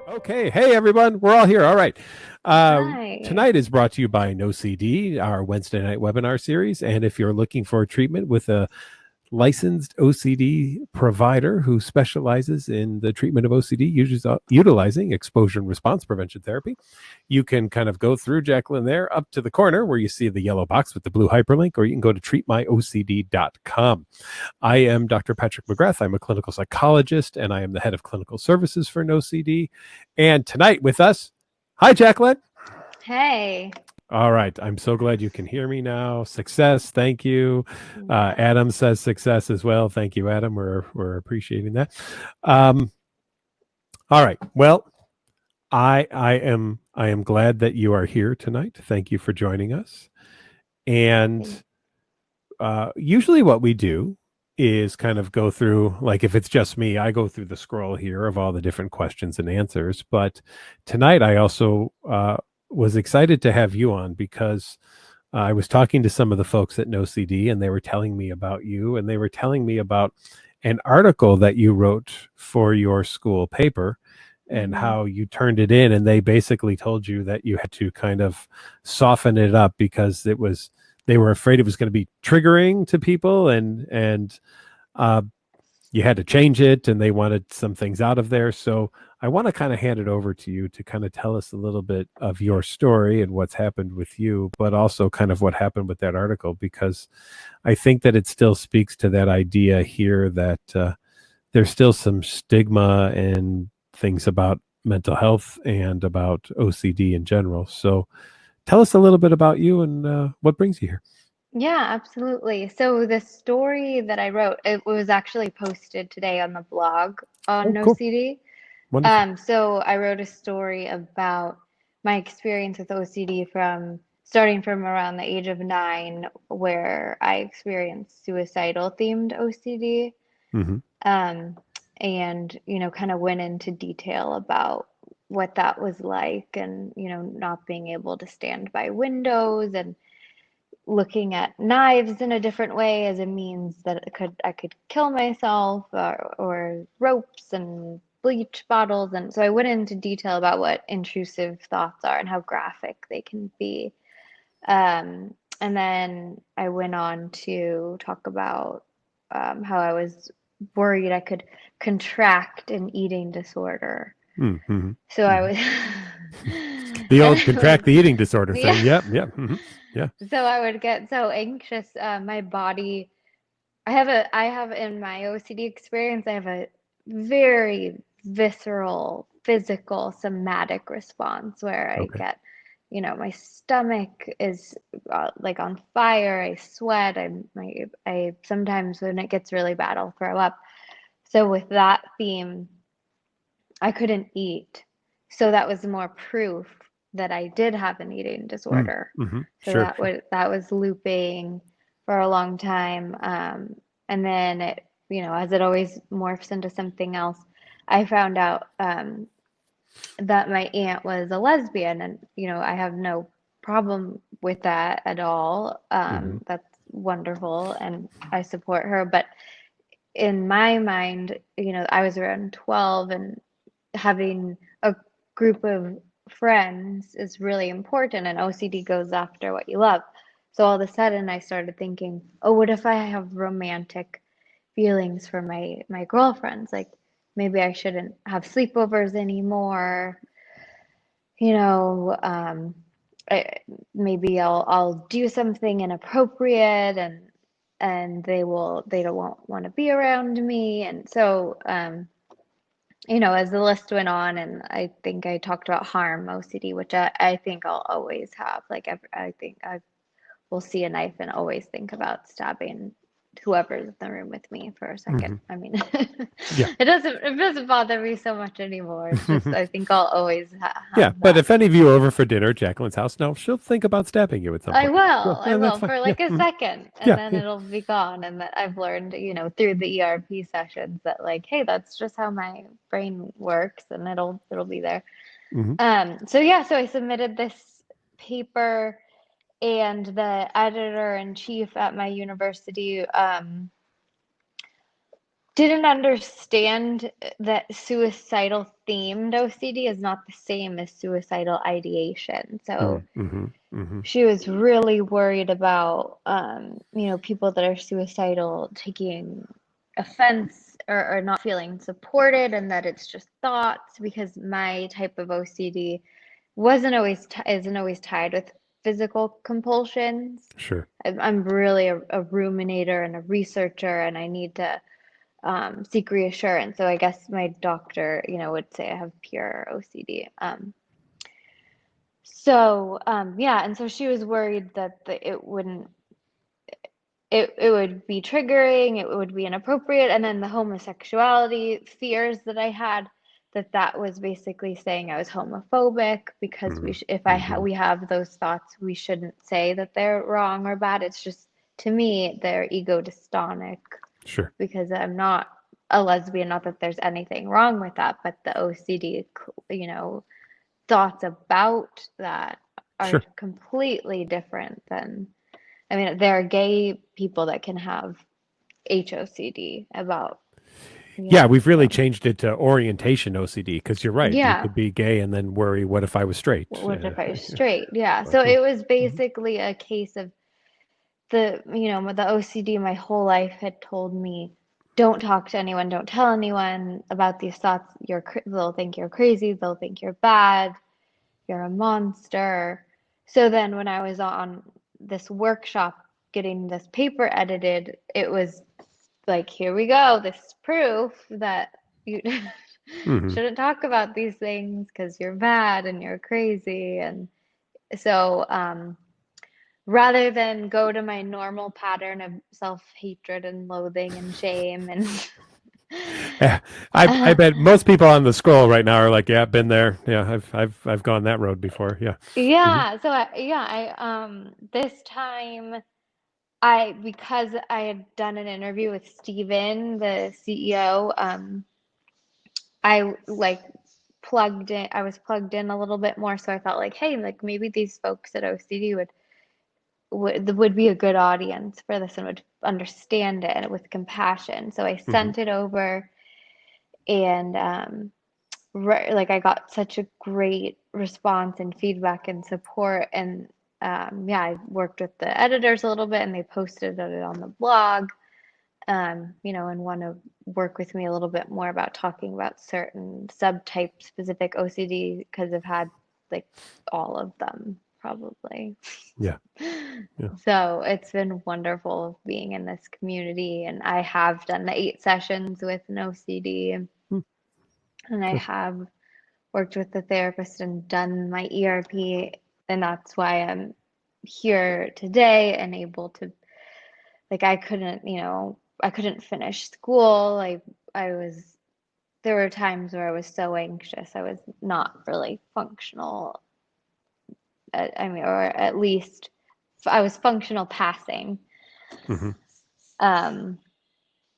Okay. Hey, everyone. We're all here. All right. Hi. Tonight is brought to you by NoCD, our Wednesday night webinar series. And if you're looking for treatment with a licensed OCD provider who specializes in the treatment of OCD, utilizing exposure and response prevention therapy, you can kind of go through Jacqueline there up to the corner where you see the yellow box with the blue hyperlink, or you can go to treatmyocd.com. I am Dr. Patrick McGrath. I'm a clinical psychologist, and I am the head of clinical services for NoCD. And tonight with us, hi, Jacqueline. Hey. All right. I'm so glad you can hear me now. Success. Thank you. Yeah. Adam says success as well. Thank you, Adam. We're appreciating that. Um, all right. Well, I am glad that you are here tonight. Thank you for joining us. And Thank- usually what we do is kind of go through, like if it's just me, I go through the scroll here of all the different questions and answers. But tonight I also was excited to have you on because I was talking to some of the folks at NoCD, and they were telling me about you, and they were telling me about an article that you wrote for your school paper and mhm. how you turned it in, and they basically told you that you had to kind of soften it up because they were afraid it was going to be triggering to people, and uh, you had to change it, and they wanted some things out of there. So I want to kind of hand it over to you to kind of tell us a little bit of your story and what's happened with you, but also kind of what happened with that article, because I think that it still speaks to that idea here that there's still some stigma and things about mental health and about OCD in general. So tell us a little bit about you and what brings you here. Yeah, absolutely. So the story that I wrote, it was actually posted today on the blog on Oh, cool. NoCD. Wonderful. So I wrote a story about my experience with OCD from starting from around the age of 9, where I experienced suicidal themed OCD. Hmm. Um, and, kind of went into detail about what that was like and, not being able to stand by windows and looking at knives in a different way as a means that I could kill myself, or ropes and bleach bottles. And so I went into detail about what intrusive thoughts are and how graphic they can be. And then I went on to talk about how I was worried I could contract an eating disorder. Mm-hmm. So I Hmm. was, The and old I was, contract the eating disorder yeah. thing. Yep. Yep. Hmm. Yeah. So I would get so anxious. My body, I have in my OCD experience, I have a very visceral, physical, somatic response where I Okay. get, my stomach is like on fire. I sweat. I sometimes when it gets really bad, I'll throw up. So with that theme, I couldn't eat. So that was more proof that I did have an eating Mm. disorder. Hmm. So Sure. Sure. that was looping for a long time. And then as it always morphs into something else, I found out that my aunt was a lesbian, and I have no problem with that at all. Hmm. That's wonderful, and I support her. But in my mind, I was around 12, and having a group of friends is really important, and OCD goes after what you love. So all of a sudden I started thinking, oh, what if I have romantic feelings for my girlfriends? Like maybe I shouldn't have sleepovers anymore. You know, I, maybe I'll do something inappropriate, and they don't want to be around me. And so as the list went on, and I think I talked about harm OCD, which I think I'll always have. Like I think I will see a knife and always think about stabbing whoever's in the room with me for a second. Hmm. I mean, Yeah. it doesn't bother me so much anymore. It's just I think I'll always Yeah. have But that. if any of you are over for dinner at Jacqueline's house, no, she'll think about stabbing you at some I point. will, Yeah, I that's will fine. for Yeah. like a Mhm. second, and Yeah. then Yeah. it'll be gone. And that I've learned, through the ERP sessions, that like, hey, that's just how my brain works, and it'll be there. Hmm. So yeah, so I submitted this paper, and the editor in chief at my university didn't understand that suicidal themed OCD is not the same as suicidal ideation. So she was really worried about, people that are suicidal taking offense or not feeling supported, and that it's just thoughts, because my type of OCD isn't always tied with physical compulsions. Sure. I'm really a ruminator and a researcher, and I need to seek reassurance. So I guess my doctor, would say I have pure OCD. And so she was worried that it would be triggering, it would be inappropriate, and then the homosexuality fears that I had, that was basically saying I was homophobic, because we have those thoughts, we shouldn't say that they're wrong or bad. It's just, to me, they're ego dystonic. Sure. Because I'm not a lesbian, not that there's anything wrong with that, but the OCD, thoughts about that are completely different than, there are gay people that can have HOCD about. Yeah, we've really changed it to orientation OCD, because you're right. Yeah. You could be gay and then worry, what if I was straight? What if I was straight? Yeah. So it was basically a case of the OCD my whole life had told me, don't talk to anyone, don't tell anyone about these thoughts. They'll think you're crazy, they'll think you're bad, you're a monster. So then when I was on this workshop getting this paper edited, it was like, here we go, this proof that you shouldn't talk about these things because you're bad and you're crazy. And so rather than go to my normal pattern of self-hatred and loathing and shame and yeah, I bet most people on the scroll right now are like, yeah, been there. Yeah, I've gone that road before. Yeah. Yeah. So I this time because I had done an interview with Steven, the CEO, I was plugged in a little bit more. So I felt like, hey, like maybe these folks at OCD would be a good audience for this and would understand it with compassion. So I sent it over, and I got such a great response and feedback and support. And I worked with the editors a little bit, and they posted it on the blog, and want to work with me a little bit more about talking about certain subtype specific OCD, because I've had like all of them probably. Yeah. So it's been wonderful being in this community, and I have done the 8 sessions with an OCD, and I have worked with the therapist and done my ERP, and that's why I'm here today and able to, I couldn't finish school. There were times where I was so anxious, I was not really functional. Or at least I was functional passing.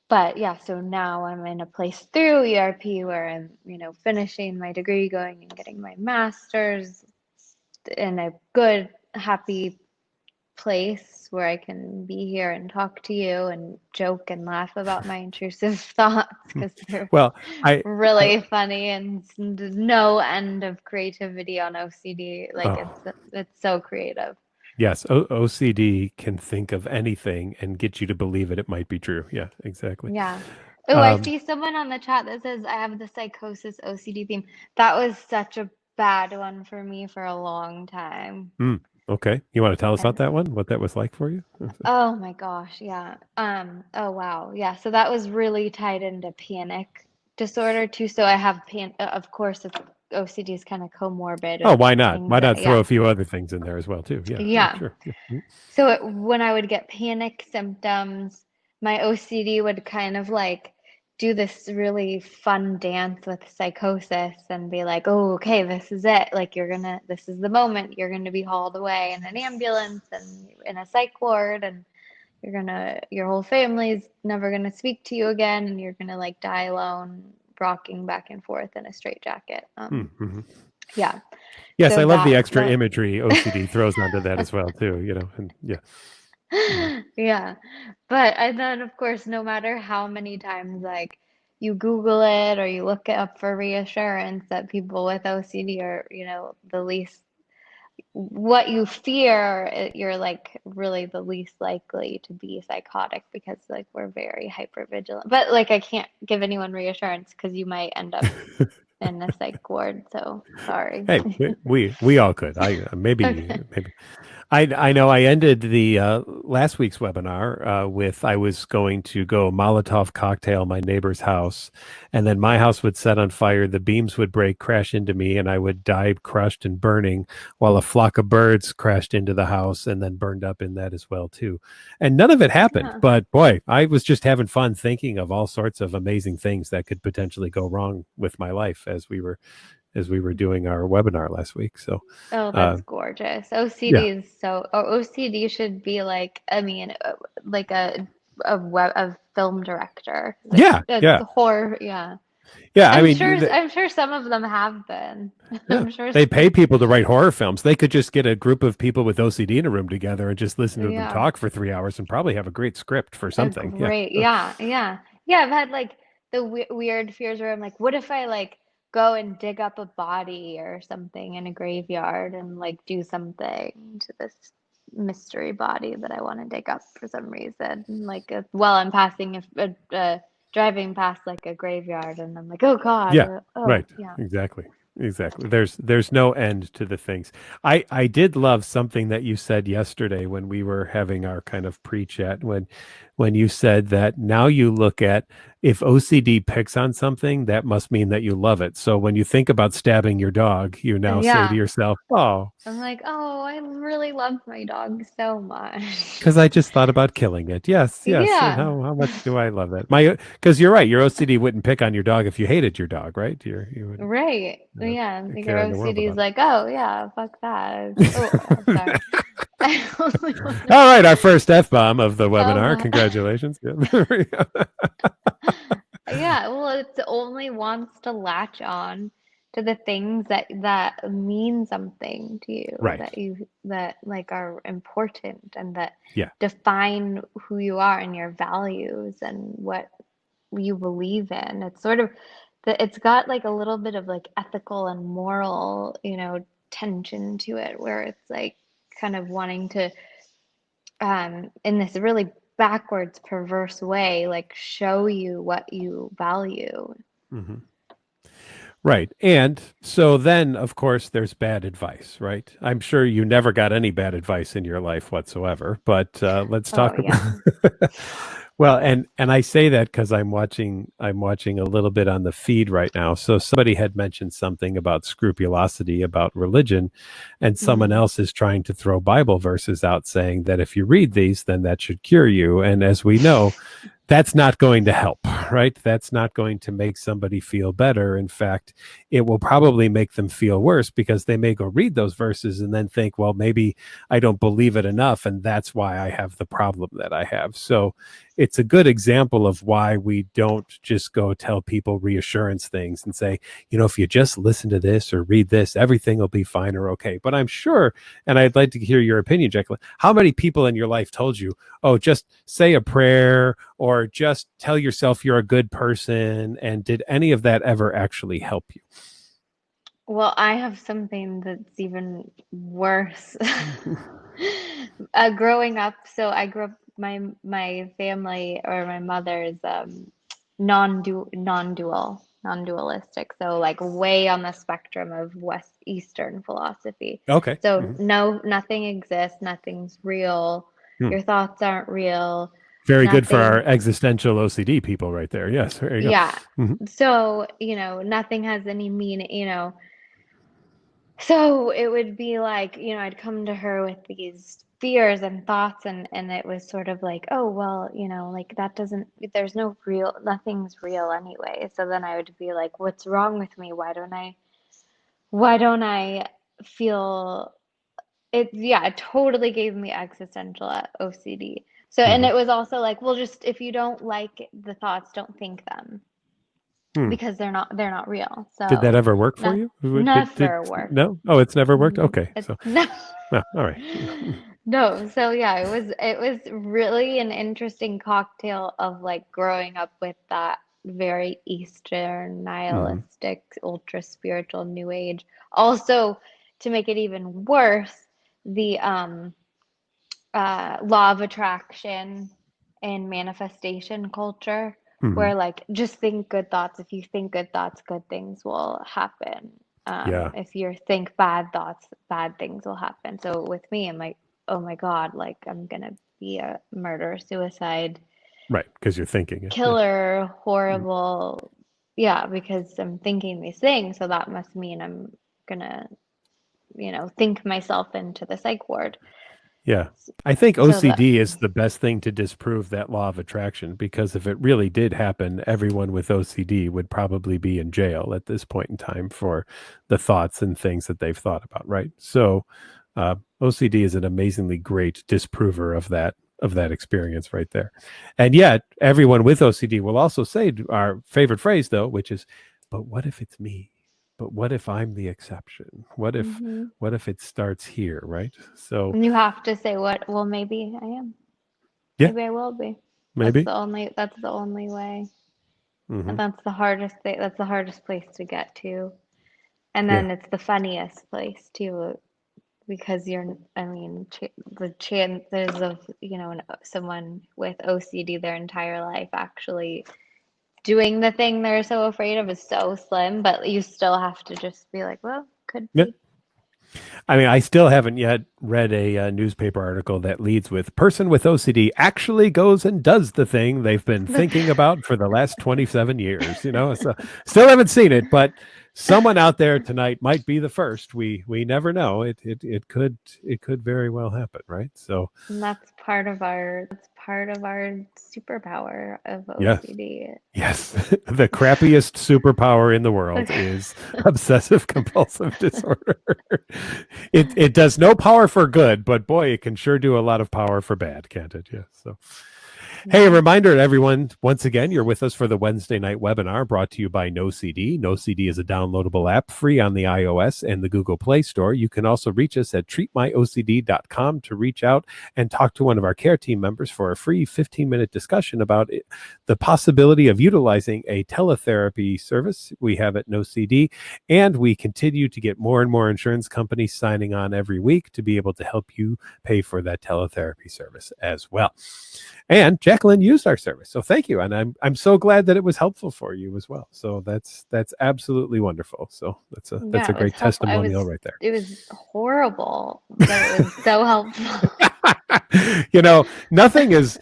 But yeah, so now I'm in a place through ERP where I'm, finishing my degree, going and getting my master's, in a good, happy place where I can be here and talk to you and joke and laugh about my intrusive thoughts, because they're really funny, and no end of creativity on OCD. It's so creative. Yes, OCD can think of anything and get you to believe it might be true. Yeah, exactly. Yeah. Oh, I see someone on the chat that says I have the Psychosis OCD theme. That was such a bad one for me for a long time. Okay. You want to tell us about that one? What that was like for you? Oh my gosh, yeah. Oh wow. Yeah, so that was really tied into panic disorder too. So I have of course it's OCD is kind of comorbid. Oh, why not? Why not throw a few other things in there as well too? Yeah. Yeah. Sure. So when I would get panic symptoms, my OCD would kind of do this really fun dance with psychosis and be like, oh, okay, this is it. This is the moment you're gonna be hauled away in an ambulance and in a psych ward, and your whole family's never gonna speak to you again, and you're gonna die alone, rocking back and forth in a straitjacket. Yeah. Yes, so I love the extra imagery OCD throws onto that as well too. And yeah. Yeah. But and then of course, no matter how many times like you Google it or you look it up for reassurance that people with OCD are, the least what you fear, you're like really the least likely to be psychotic because like we're very hyper vigilant. But like I can't give anyone reassurance because you might end up in a psych ward. So sorry. Hey, we all could. I maybe Okay. maybe I know I ended the last week's webinar with I was going to go Molotov cocktail my neighbor's house, and then my house would set on fire, the beams would break, crash into me, and I would die crushed and burning, while a flock of birds crashed into the house and then burned up in that as well too. And none of it happened, Yeah. but boy, I was just having fun thinking of all sorts of amazing things that could potentially go wrong with my life as we were doing our webinar last week. So Oh, uh, that's gorgeous. yeah. OCD is OCD should be like, I mean, like a film director. Yeah, It's yeah, horror, yeah. yeah. I I'm mean, sure I'm sure some of them have been. yeah, I'm sure they pay some, people to write horror films. They could just get a group of people with OCD in a room together and just listen to them yeah. talk for 3 hours and probably have a great script for A something. Yeah. great, yeah, yeah. Yeah, I've had like the weird fears where I'm like, what if I like go and dig up a body or something in a graveyard and like do something to this mystery body that I want to dig up for some reason. And, like while I'm passing driving past like a graveyard and I'm like, oh God, Yeah, oh right. yeah. Exactly. Exactly. There's no end to the things. I did love something that you said yesterday when we were having our kind of pre-chat when you said that now you look at if OCD picks on something, that must mean that you love it. So when you think about stabbing your dog, you now say to Yeah. yourself, "Oh, I'm like, oh, I really love my dog so much. because I just thought about killing it." Yes, yes. And Yeah. how much do I love it? My because you're right. Your OCD wouldn't pick on your dog if you hated your dog, right? You wouldn't Right. Yeah. Your care in the world OCD is about like, oh yeah, fuck that. Oh, it. sorry. I only want to. All right, our first F bomb of the Oh webinar. my. Congratulations. Yeah, there we go. Yeah. Well, it only wants to latch on to the things that mean something to you, Right. that like are important and that Yeah. define who you are and your values and what you believe in. It's sort of it's got like a little bit of like ethical and moral, tension to it where it's like kind of wanting to in this really backwards perverse way like show you what you value. Hmm. Right. And so then, of course, there's bad advice, right? I'm sure you never got any bad advice in your life whatsoever, but let's Oh talk yeah. about well, and I say that because I'm watching a little bit on the feed right now. So somebody had mentioned something about scrupulosity about religion, and someone Hmm. else is trying to throw Bible verses out saying that if you read these, then that should cure you. And as we know, that's not going to help, right? That's not going to make somebody feel better. In fact, it will probably make them feel worse because they may go read those verses and then think, well, maybe I don't believe it enough. And that's why I have the problem that I have. So it's a good example of why we don't just go tell people reassurance things and say, if you just listen to this or read this, everything will be fine or okay. But I'm sure, and I'd like to hear your opinion, Jacqueline, how many people in your life told you, oh, just say a prayer or just tell yourself you're a good person? And did any of that ever actually help you? Well, I have something that's even worse. Growing up, so I grew up, my family or my mother is non-dualistic, so like way on the spectrum of West Eastern philosophy. Okay. So Mhm. no, nothing exists, nothing's real, Hmm. your thoughts aren't real, Very good for our nothing, existential OCD people right there. Yes, there you go. yeah. Mhm. So, nothing has any meaning. So it would be like, I'd come to her with these fears and thoughts and it was sort of like, oh, well, like that doesn't, there's no real, nothing's real anyway. So then I would be like, what's wrong with me? Why don't I feel it? Yeah, it totally gave me existential OCD. So, and Mhm. it was also like, well, just if you don't like the thoughts, don't think them Hmm. because they're not real. Did that So, ever work for not you? Did never worked. no? Oh, it's never worked. Okay, It's so no. all right. No, so yeah, it was really an interesting cocktail of like growing up with that very Eastern Hmm. nihilistic, ultra spiritual New Age. Also, to make it even worse, the law of attraction and manifestation culture, Hmm. where like just think good thoughts. If you think good thoughts, good things will happen. Yeah. If you think bad thoughts, bad things will happen. So with me, I'm like, oh my God, like I'm gonna be a murder, suicide, Right. Because you're thinking it. Yeah. killer, Mhm. horrible. Yeah, because I'm thinking these things, so that must mean I'm gonna, think myself into the psych ward. Yeah. I think So that, OCD is the best thing to disprove that law of attraction because if it really did happen, everyone with OCD would probably be in jail at this point in time for the thoughts and things that they've thought about, right? So OCD is an amazingly great disprover of that experience right there. And yet, everyone with OCD will also say our favorite phrase though, which is, "But what if it's me? But what if I'm the exception? mhm. What if it starts here?" Right? So And you have to say what, well, maybe I am. yeah, Maybe I will be. maybe. That's the only way. And Hmm. that's the hardest thing. That's the hardest place to get to. And Yeah, then it's the funniest place too, because I mean, the chances of, someone with OCD their entire life actually doing the thing they're so afraid of is so slim, but you still have to just be like, well, could yeah. be. I mean, I still haven't yet read a newspaper article that leads with "Person with OCD actually goes and does the thing they've been thinking about for the last 27 years." You know, so still haven't seen it, but someone out there tonight might be the first. We never know. It could very well happen, right? So And that's part of our superpower of yes. OCD. Yes, the crappiest superpower in the world is obsessive compulsive disorder. It does no power for good, but boy, it can sure do a lot of power for bad, can't it? Yeah. So hey, a Yeah. reminder to everyone, once again, you're with us for the Wednesday night webinar brought to you by NoCD. NoCD is a downloadable app free on the iOS and the Google Play Store. You can also reach us at treatmyocd.com to reach out and talk to one of our care team members for a free 15-minute discussion about the possibility of utilizing a teletherapy service we have at NoCD. And we continue to get more and more insurance companies signing on every week to be able to help you pay for that teletherapy service as well. And Jacqueline used our service, so thank you, and I'm so glad that it was helpful for you as well. So that's absolutely wonderful. So that's Yeah, a it was great helpful. testimonial right there. It was horrible, but it was so helpful. You know, nothing is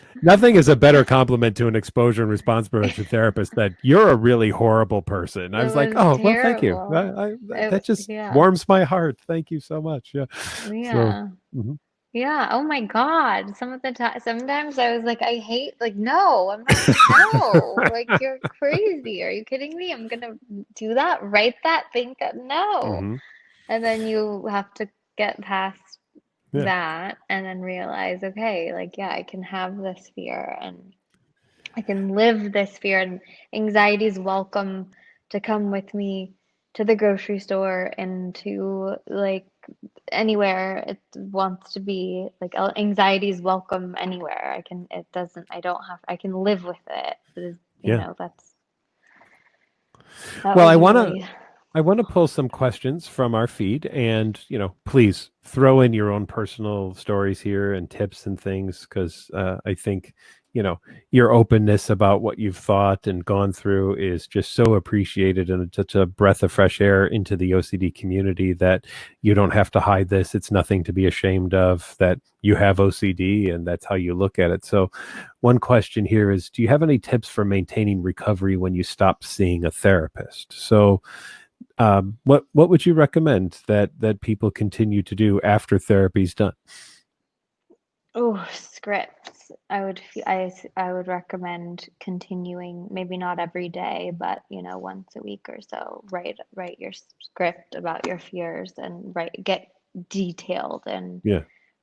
a better compliment to an exposure and response prevention therapist that you're a really horrible person. I It was like, was oh well, thank you. terrible. That just Yeah. warms my heart. Thank you so much. Yeah. So. Yeah. Mhm. Yeah. Oh my God. Some of the time, sometimes I was like, I hate, like, no, I'm not, no, like, you're crazy. Are you kidding me? I'm gonna do that, write that, think that, no. Mhm. And then you have to get past Yeah. that and then realize, okay, like, yeah, I can have this fear and I can live this fear, and anxiety is welcome to come with me to the grocery store and to like anywhere it wants to be. Like anxiety is welcome anywhere. It doesn't, I don't have, I can live with it. It is, Yeah. that Well, was really, I want to pull some questions from our feed and, please throw in your own personal stories here and tips and things because I think, your openness about what you've thought and gone through is just so appreciated and it's such a breath of fresh air into the OCD community that you don't have to hide this. It's nothing to be ashamed of that you have OCD and that's how you look at it. So one question here is, do you have any tips for maintaining recovery when you stop seeing a therapist? So what would you recommend that people continue to do after therapy's done? oh, scripts. I would recommend continuing, maybe not every day, but once a week or so. Write your script about your fears and get detailed and Yeah.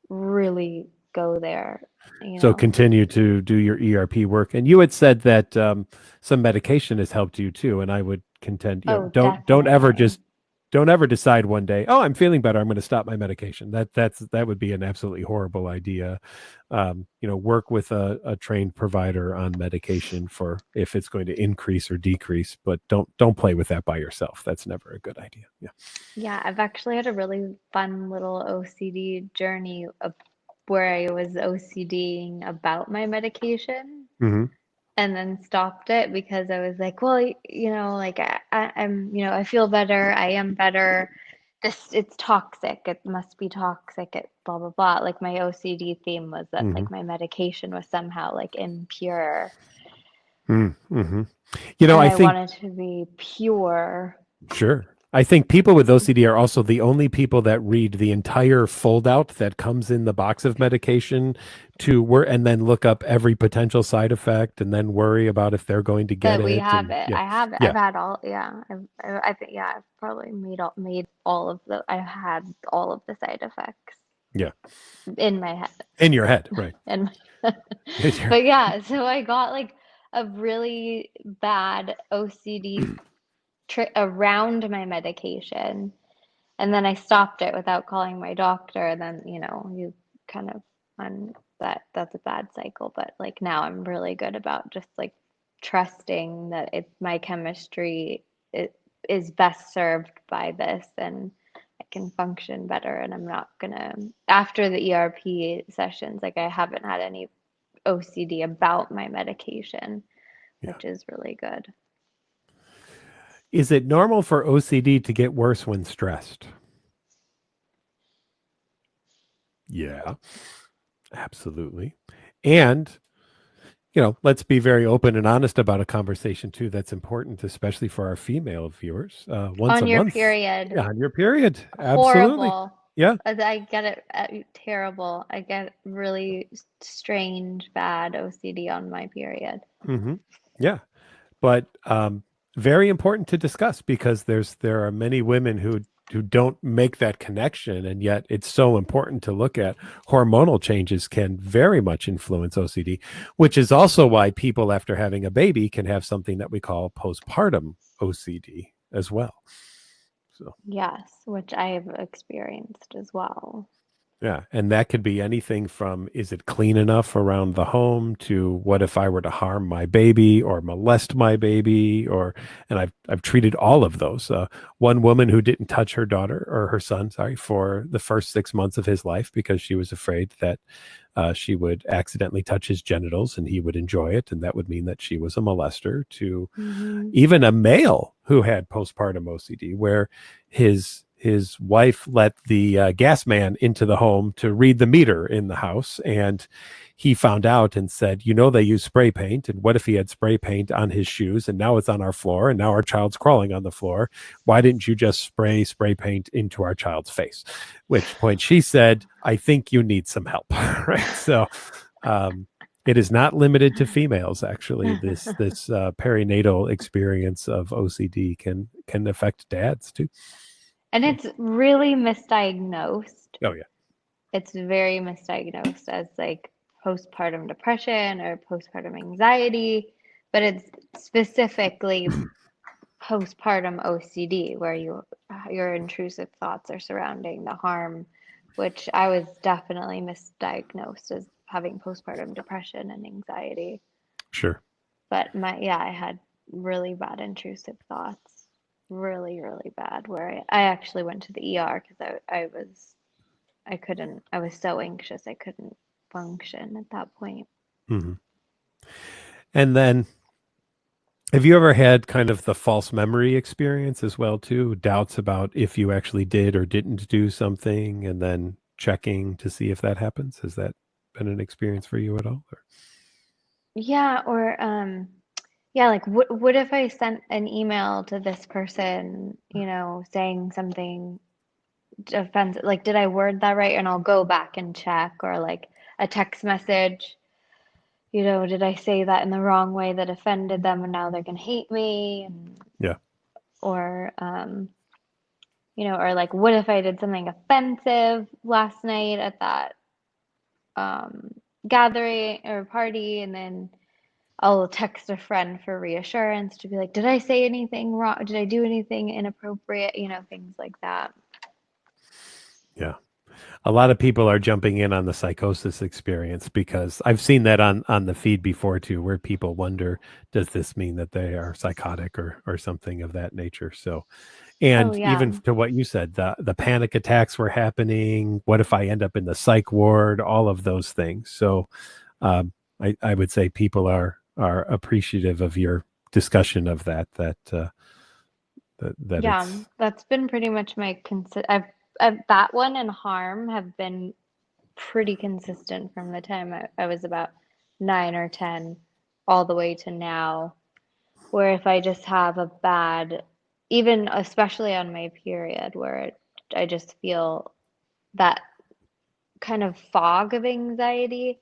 really go there, So continue to do your ERP work. And you had said that some medication has helped you too. And I would contend, Oh, don't ever definitely. don't ever decide one day, oh, I'm feeling better, I'm going to stop my medication. That would be an absolutely horrible idea. Work with a trained provider on medication for if it's going to increase or decrease, but don't play with that by yourself. That's never a good idea. Yeah. Yeah, I've actually had a really fun little OCD journey of where I was OCDing about my medication Hmm. and then stopped it because I was like, well, like I'm, I feel better. I am better. It's toxic. It must be toxic. It blah, blah, blah. Like my OCD theme was that Hmm. like my medication was somehow like impure Mm-hmm. and I I think wanted to be pure. sure. I think people with OCD are also the only people that read the entire fold out that comes in the box of medication and then look up every potential side effect and then worry about if they're going to get That we it. have And it. yeah, I have it. yeah, I've had all, yeah. I think, yeah, I've probably made all of I've had all of the side effects yeah. in my head. In your head, right. And In your- but yeah, so I got like a really bad OCD around my medication, and then I stopped it without calling my doctor. And then, you kind of on that's a bad cycle. But like now I'm really good about just like trusting that my chemistry it is best served by this and I can function better and I'm not gonna after the ERP sessions, like I haven't had any OCD about my medication, yeah. which is really good. Is it normal for OCD to get worse when stressed? Yeah, absolutely. And let's be very open and honest about a conversation too. That's important, especially for our female viewers. Once On a your month, period, yeah, on your period, absolutely, horrible. yeah. I get it terrible. I get really strange, bad OCD on my period. Hmm. Yeah, but very important to discuss because there are many women who don't make that connection, and yet it's so important to look at. Hormonal changes can very much influence OCD, which is also why people after having a baby can have something that we call postpartum OCD as well. So Yes, which I've experienced as well. yeah, and that could be anything from is it clean enough around the home to what if I were to harm my baby or molest my baby and I've treated all of those. One woman who didn't touch her daughter or her son, sorry, for the first 6 months of his life because she was afraid that she would accidentally touch his genitals and he would enjoy it, and that would mean that she was a molester. To Hmm. even a male who had postpartum OCD, where his wife let the gas man into the home to read the meter in the house, and he found out and said, they use spray paint, and what if he had spray paint on his shoes and now it's on our floor and now our child's crawling on the floor? Why didn't you just spray paint into our child's face? Which point she said, I think you need some help. Right. So it is not limited to females. Actually, this perinatal experience of OCD can affect dads too. And So, it's really misdiagnosed. oh yeah. It's very misdiagnosed as like postpartum depression or postpartum anxiety, but it's specifically postpartum OCD where your intrusive thoughts are surrounding the harm, which I was definitely misdiagnosed as having postpartum depression and anxiety. Sure. But I had really bad intrusive thoughts, really, really bad, where I actually went to the ER because I couldn't, I was so anxious I couldn't function at that point. Hmm. And then, have you ever had kind of the false memory experience as well too? Doubts about if you actually did or didn't do something, and then checking to see if that happens. Has that been an experience for you at all? Or? Yeah, or yeah, like what if I sent an email to this person, saying something offensive, like did I word that right? And I'll go back and check, or like a text message, did I say that in the wrong way that offended them and now they're gonna hate me? Yeah. Or or like what if I did something offensive last night at that gathering or party, and then I'll text a friend for reassurance to be like, did I say anything wrong? Did I do anything inappropriate? Things like that. Yeah. A lot of people are jumping in on the psychosis experience because I've seen that on the feed before too, where people wonder, does this mean that they are psychotic or something of that nature? So, Oh, and yeah. even to what you said, the panic attacks were happening. What if I end up in the psych ward? All of those things. So, um, I would say people are appreciative of your discussion of that Yeah, it's that's been pretty much I've that one and harm have been pretty consistent from the time I was about 9 or 10 all the way to now, where if I just have a bad, even especially on my period, I just feel that kind of fog of anxiety.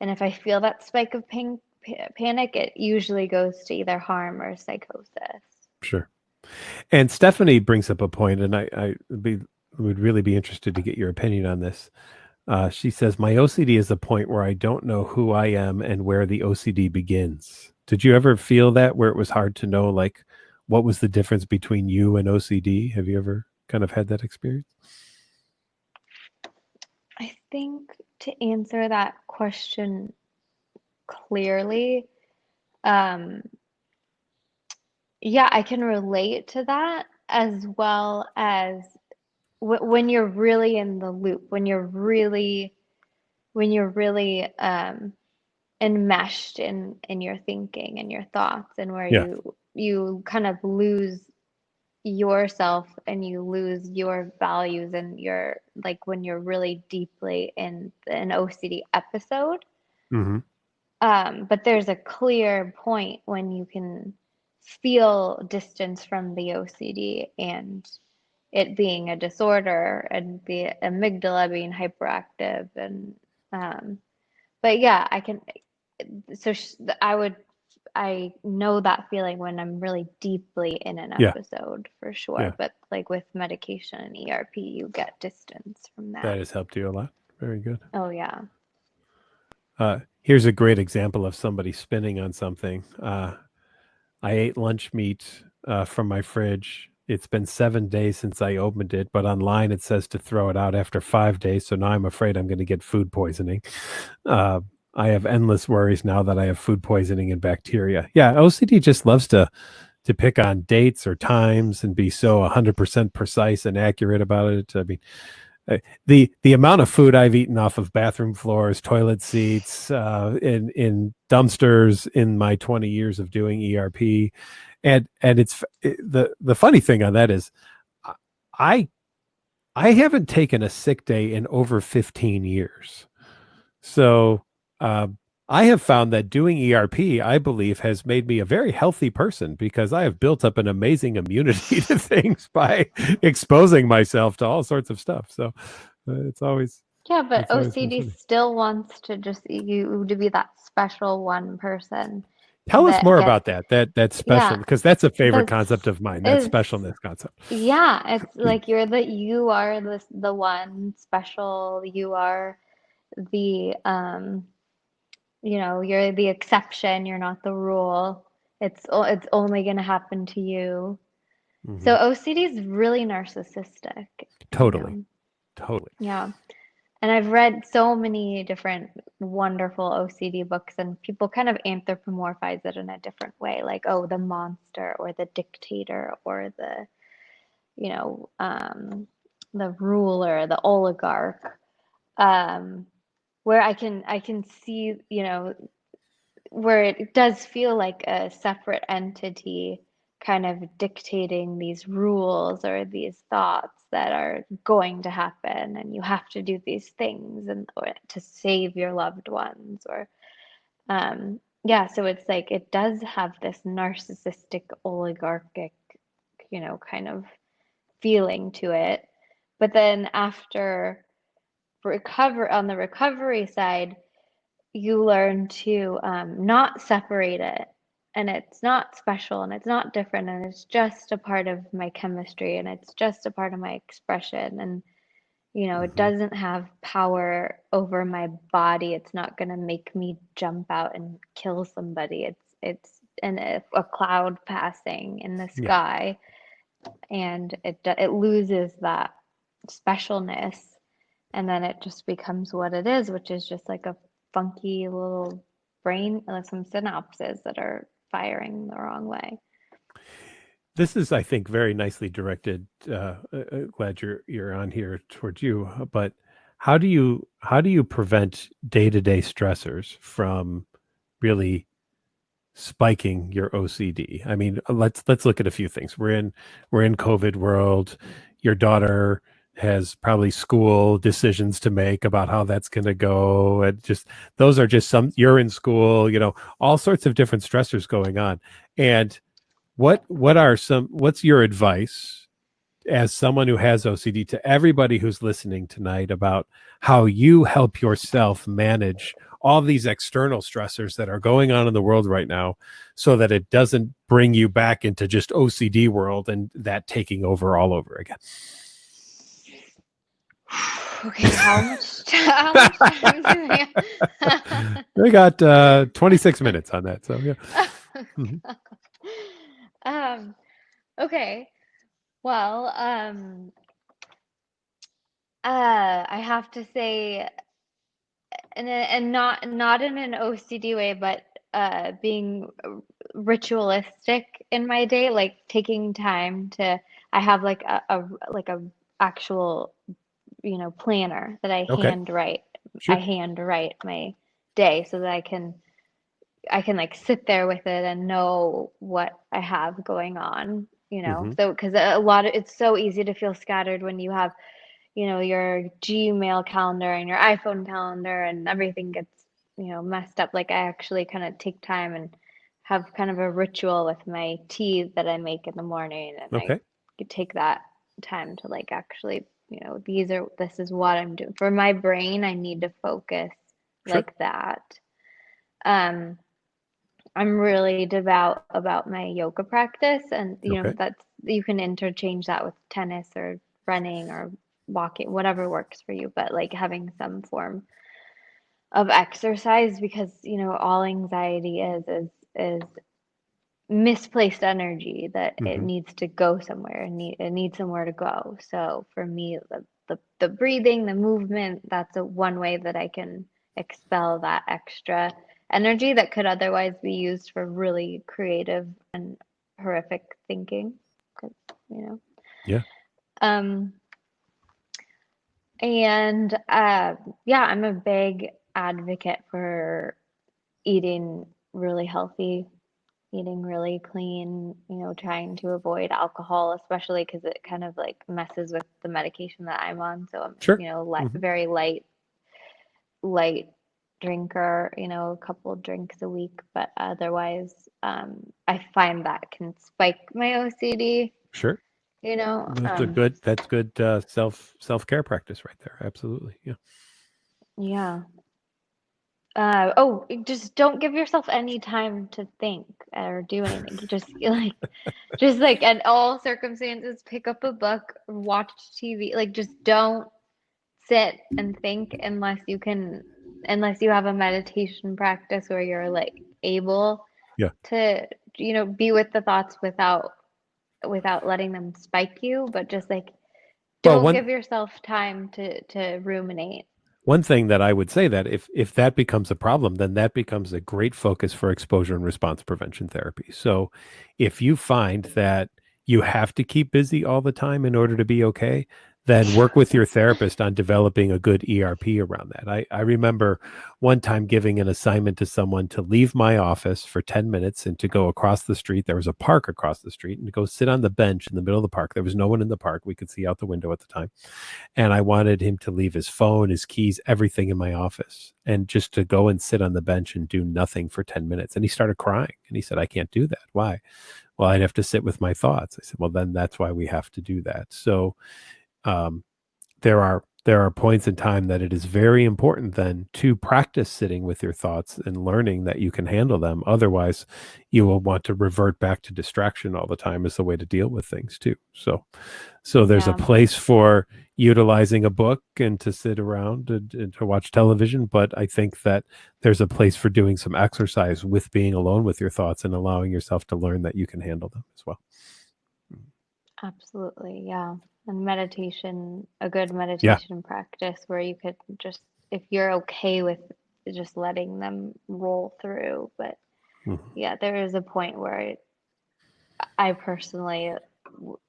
And if I feel that spike of panic, it usually goes to either harm or psychosis. sure. And Stephanie brings up a point, and would really be interested to get your opinion on this. She says, my OCD is a point where I don't know who I am and where the OCD begins. Did you ever feel that where it was hard to know, like, what was the difference between you and OCD? Have you ever kind of had that experience? I think to answer that question clearly, um, yeah, I can relate to that as well as when you're really in the loop, when you're really enmeshed in your thinking and your thoughts, and where Yeah. you kind of lose yourself and you lose your values and your like when you're really deeply in an OCD episode. Hmm. But there's a clear point when you can feel distance from the OCD and it being a disorder and the amygdala being hyperactive and um, but yeah, I can. So I know that feeling when I'm really deeply in an Yeah. episode for sure. Yeah. But like with medication and ERP, you get distance from That that. has helped you a lot. Very good. Oh yeah. Here's a great example of somebody spinning on something. I ate lunch meat from my fridge. It's been 7 days since I opened it, but online it says to throw it out after 5 days. So now I'm afraid I'm going to get food poisoning. Uh, I have endless worries now that I have food poisoning and bacteria. Yeah, OCD just loves to pick on dates or times and be so 100% precise and accurate about it. I mean, the amount of food I've eaten off of bathroom floors, toilet seats, in dumpsters in my 20 years of doing ERP, and the funny thing on that is, I I haven't taken a sick day in over 15 years. So um, I have found that doing ERP, I believe, has made me a very healthy person because I have built up an amazing immunity to things by exposing myself to all sorts of stuff. So it's always Yeah, but it's always been OCD funny. still wants to just you to be that special one person Tell us that more gets, about that special, yeah, because that's a favorite that's concept of mine. That is specialness concept. yeah, it's like you are the one special, you are the you're the exception, you're not the rule. It's only going to happen to you. So Hmm. OCD is really narcissistic, you Totally, know. totally. Yeah. And I've read so many different wonderful OCD books, and people kind of anthropomorphize it in a different way, like, oh, the monster or the dictator or you know, um, the ruler, the oligarch. Um, where I can see, where it does feel like a separate entity kind of dictating these rules or these thoughts that are going to happen, and you have to do these things and or to save your loved ones or yeah, so it's like it does have this narcissistic oligarchic, kind of feeling to it. But then after recover on the recovery side, you learn to not separate it, and it's not special and it's not different, and it's just a part of my chemistry and it's just a part of my expression. And It doesn't have power over my body. It's not going to make me jump out and kill somebody. It's a cloud passing in the Yeah. sky, and it loses that specialness, and then it just becomes what it is, which is just like a funky little brain, some synapses that are firing the wrong way. This is, I think, very nicely directed. Glad you're on here towards you. But how do you prevent day-to-day stressors from really spiking your OCD? I mean, let's look at a few things. We're in COVID world. Your daughter has probably school decisions to make about how that's going to go, and just those are just some. You're in school, all sorts of different stressors going on, and what's your advice as someone who has OCD to everybody who's listening tonight about how you help yourself manage all these external stressors that are going on in the world right now, so that it doesn't bring you back into just OCD world and that taking over all over again? Okay, how much time do we have? We got 26 minutes on that, so yeah. Mhm. Okay. Well, I have to say, and not in an OCD way, but being ritualistic in my day, like taking time to. I have like a actual planner that I Okay, handwrite. I sure. handwrite my day so that I can like sit there with it and know what I have going on. Hmm. So because it's so easy to feel scattered when you have your Gmail calendar and your iPhone calendar, and everything gets messed up. Like I actually kind of take time and have kind of a ritual with my tea that I make in the morning, and I Okay, could take that time to like actually this is what I'm doing for my brain. I need to focus sure. like that. um I'm really devout about my yoga practice, and Okay, that's you can interchange that with tennis or running or walking, whatever works for you, but like having some form of exercise, because all anxiety is misplaced energy that it hmm, needs to go somewhere, and it needs somewhere to go. So for me, the breathing, the movement, that's one way that I can expel that extra energy that could otherwise be used for really creative and horrific thinking. 'Cause, you know. yeah. Um, and yeah, I'm a big advocate for eating really healthy, eating really clean, trying to avoid alcohol, especially because it kind of like messes with the medication that I'm on. So I'm, Sure. Hmm. very light drinker, a couple drinks a week, but otherwise, I find that can spike my OCD, Sure. you know. That's good self-care practice right there. Absolutely. Yeah. Yeah. Just don't give yourself any time to think or do anything. You just like in all circumstances, pick up a book, watch TV. Like just don't sit and think unless you have a meditation practice where you're like able Yeah. to, be with the thoughts without letting them spike you, but just like Well, don't give yourself time to ruminate. one thing that I would say, that if that becomes a problem, then that becomes a great focus for exposure and response prevention therapy. So if you find that you have to keep busy all the time in order to be okay, then work with your therapist on developing a good ERP around that. I remember one time giving an assignment to someone to leave my office for 10 minutes and to go across the street. There was a park across the street, and to go sit on the bench in the middle of the park. There was no one in the park. We could see out the window at the time, and I wanted him to leave his phone, his keys, everything in my office, and just to go and sit on the bench and do nothing for 10 minutes. And he started crying, and he said, "I can't do that." Why? Well, I'd have to sit with my thoughts. I said, well, then that's why we have to do that. So um, there are there are points in time that it is very important then to practice sitting with your thoughts and learning that you can handle them. Otherwise, you will want to revert back to distraction all the time as the way to deal with things too. So there's a Yeah. place for utilizing a book and to sit around and to watch television, but I think that there's a place for doing some exercise with being alone with your thoughts and allowing yourself to learn that you can handle them as well. Absolutely, yeah. And meditation, a good Yeah. meditation practice where you could just, if you're okay with just letting them roll through. But Mhm. yeah, there is a point where I personally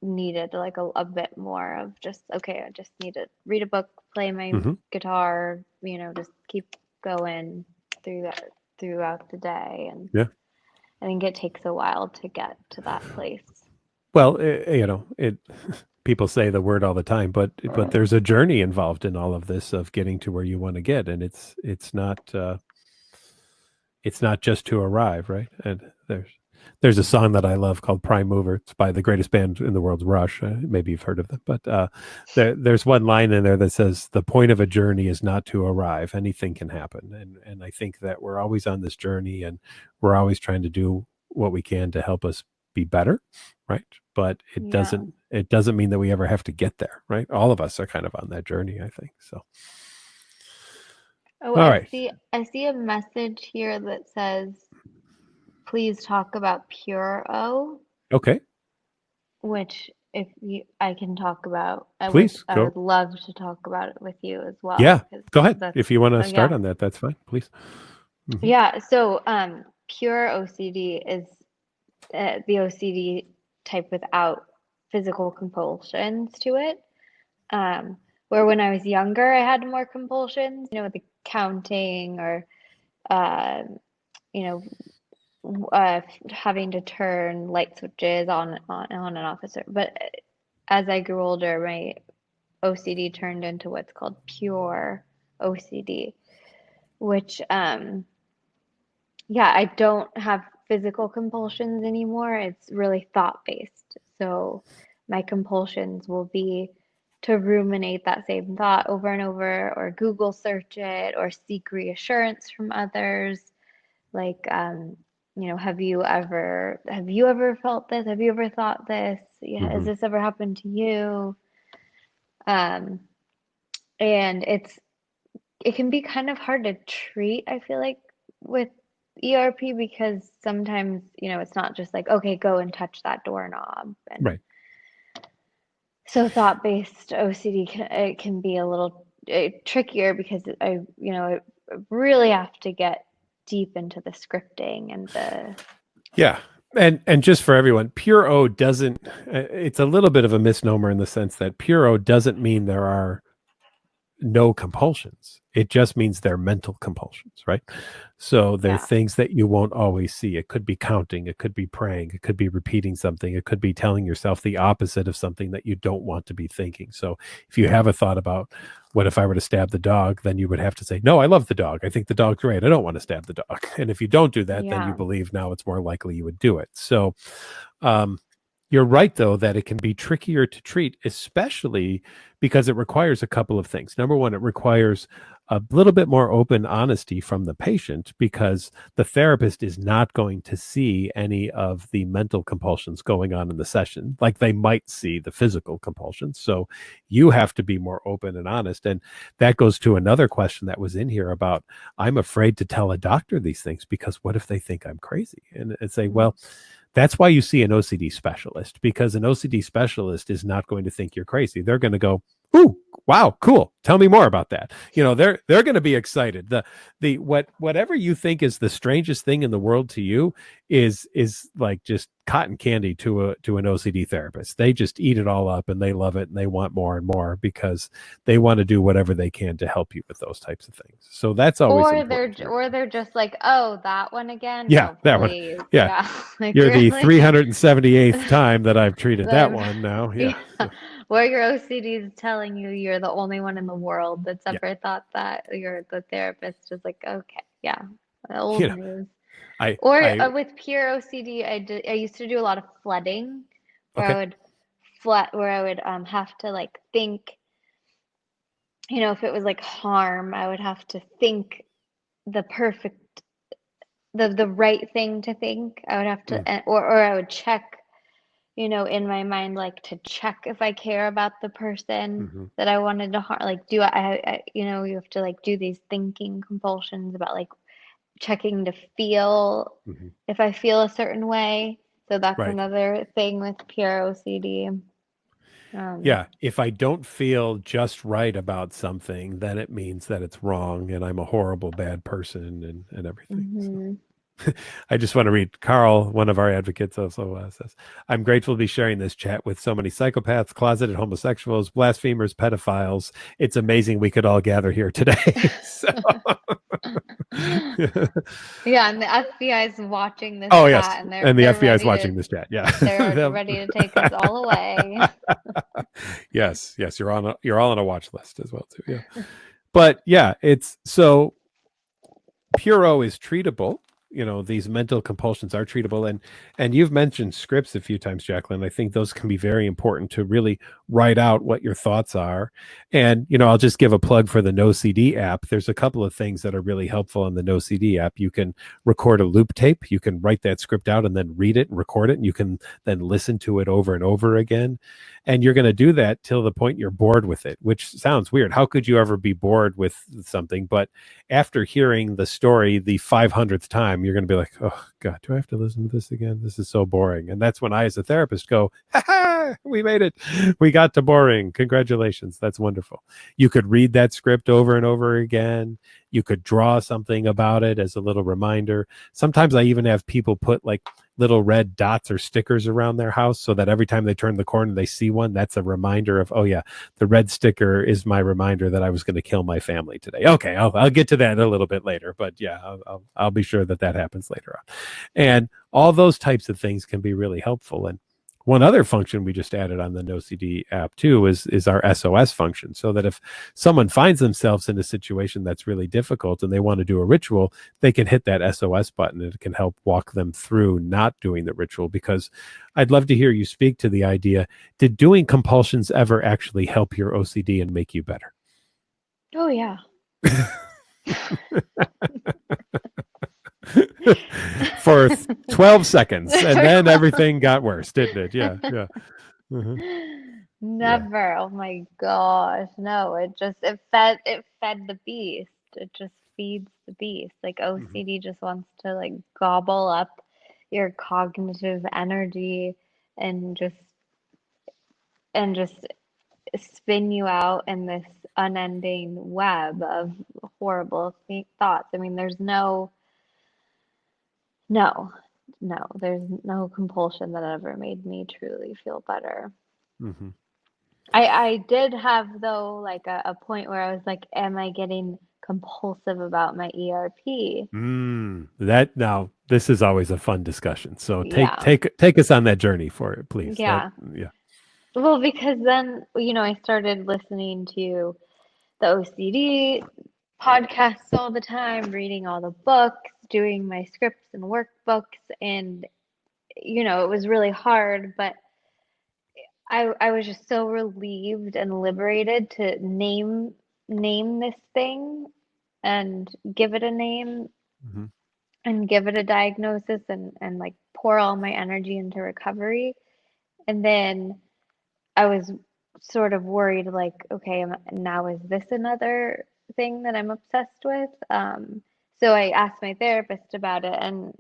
needed like a bit more of just, okay, I just need to read a book, play my Mhm. guitar, just keep going through that throughout the day. And Yeah. I think it takes a while to get to that place. Well, it people say the word all the time, but there's a journey involved in all of this of getting to where you want to get, and it's not just to arrive, right? And there's a song that I love called Prime Mover. It's by the greatest band in the world, Rush. Maybe you've heard of them, but there's one line in there that says, "The point of a journey is not to arrive. Anything can happen." And I think that we're always on this journey, and we're always trying to do what we can to help us be better, right? But Yeah. it doesn't mean that we ever have to get there, right? All of us are kind of on that journey, I think. So, Oh, all I right, see I see a message here that says, please talk about Pure O, okay, which if you I can talk about, please I go. would love to talk about it with you as well, Yeah, because go ahead. that's If you want to start yeah. on that, that's fine. Please. Hmm. Yeah, so pure OCD is the OCD type without physical compulsions to it. Where when I was younger, I had more compulsions, with the counting or uh, you know, having to turn light switches on and off. But as I grew older, my OCD turned into what's called pure OCD, which yeah, I don't have physical compulsions anymore. It's really thought based. So my compulsions will be to ruminate that same thought over and over, or Google search it, or seek reassurance from others. Like, have you ever felt this? Have you ever thought this? Yeah, has Hmm. this ever happened to you? Um, and it can be kind of hard to treat, I feel like, with ERP because sometimes, it's not just like, okay, go and touch that doorknob. And Right. so thought-based OCD it can be a little trickier because I really have to get deep into the scripting and the Yeah. And just for everyone, pure O doesn't, it's a little bit of a misnomer in the sense that pure O doesn't mean there are no compulsions. It just means they're mental compulsions, right? So they're yeah, things that you won't always see. It could be counting, it could be praying, it could be repeating something, it could be telling yourself the opposite of something that you don't want to be thinking. So if you have a thought about what if I were to stab the dog, then you would have to say, no, I love the dog. I think the dog's great. I don't want to stab the dog. And if you don't do that, then you yeah. believe now it's more likely you would do it. So um, you're right, though, that it can be trickier to treat, especially because it requires a couple of things. Number one, it requires a little bit more open honesty from the patient because the therapist is not going to see any of the mental compulsions going on in the session, like they might see the physical compulsions. So you have to be more open and honest. And that goes to another question that was in here about I'm afraid to tell a doctor these things because what if they think I'm crazy? And say, Mm. well, that's why you see an OCD specialist, because an OCD specialist is not going to think you're crazy. They're going to go, "Ooh, wow, cool. Tell me more about that." They're going to be excited. Whatever you think is the strangest thing in the world to you is like just cotton candy to an OCD therapist. They just eat it all up and they love it and they want more and more because they want to do whatever they can to help you with those types of things. So that's always Or they're important to or they're just like, oh, that one again? Yeah, No, that one. please. Yeah. Yeah. Like You're the really? 378th time that I've treated that That one now. Yeah. yeah. Where your OCD is telling you you're the only one in the world that's Yeah. ever thought that. You're the therapist is like, okay, yeah, You old know, news. I, Or I, with pure OCD, I used to do a lot of flooding where I okay. would have to like think you know, if it was like harm, I would have to think the perfect, the right thing to think. I would have Mm, to, or I would check, you know, in my mind, like to check if I care about the person hmm that I wanted to harm. Like, you know, you have to like do these thinking compulsions about like checking to feel hmm if I feel a certain way. So that's Right. another thing with pure OCD. Yeah. If I don't feel just right about something, then it means that it's wrong and I'm a horrible, bad person and everything. So. Mhm. I just want to read Carl, one of our advocates, also says, I'm grateful to be sharing this chat with so many psychopaths, closeted homosexuals, blasphemers, pedophiles. It's amazing we could all gather here today. So, Yeah, and the FBI is watching this oh, yes. chat, and And the they're FBI is ready watching to this chat. Yeah. ready to take us all away. Yes. Yes. You're all on a watch list as well, too. Yeah. But yeah, it's so Puro is treatable. You know, these mental compulsions are treatable, and you've mentioned scripts a few times, Jacqueline. I think those can be very important to really write out what your thoughts are. And you know, I'll just give a plug for the No CD app. There's a couple of things that are really helpful in the No CD app. You can record a loop tape. You can write that script out and then read it and record it. And you can then listen to it over and over again. And you're going to do that till the point you're bored with it, which sounds weird. How could you ever be bored with something? But after hearing the story the 500th time, you're going to be like, oh, God, do I have to listen to this again? This is so boring. And that's when I, as a therapist, go, ha ha, we made it. We got to boring. Congratulations. That's wonderful. You could read that script over and over again. You could draw something about it as a little reminder. Sometimes I even have people put like little red dots or stickers around their house so that every time they turn the corner, they see one. That's a reminder of, oh, yeah, the red sticker is my reminder that I was going to kill my family today. Okay, I'll get to that a little bit later, but yeah, I'll be sure that happens later on. And all those types of things can be really helpful. And one other function we just added on the No CD app too is our SOS function, so that if someone finds themselves in a situation that's really difficult and they want to do a ritual, they can hit that SOS button and it can help walk them through not doing the ritual. Because I'd love to hear you speak to the idea, did doing compulsions ever actually help your OCD and make you better? Oh yeah. For 12 seconds, and then everything got worse, didn't it? Yeah, yeah. Uh-huh. Yeah. Never. Oh my gosh. No, it fed the beast. It just feeds the beast. Like Mhm. OCD just wants to like gobble up your cognitive energy and just spin you out in this unending web of horrible thoughts. I mean, no, there's no compulsion that ever made me truly feel better. Mhm. I did have though like a point where I was like, am I getting compulsive about my ERP? That now this is always a fun discussion. So Yeah. take us on that journey for it, please. That Yeah. yeah. Well, because then, you know, I started listening to the OCD podcasts all the time, reading all the books, doing my scripts and workbooks, and you know, it was really hard, but I was just so relieved and liberated to name this thing and give it a name Mhm. and give it a diagnosis and like pour all my energy into recovery. And then I was sort of worried, like, okay, now is this another thing that I'm obsessed with? So I asked my therapist about it, and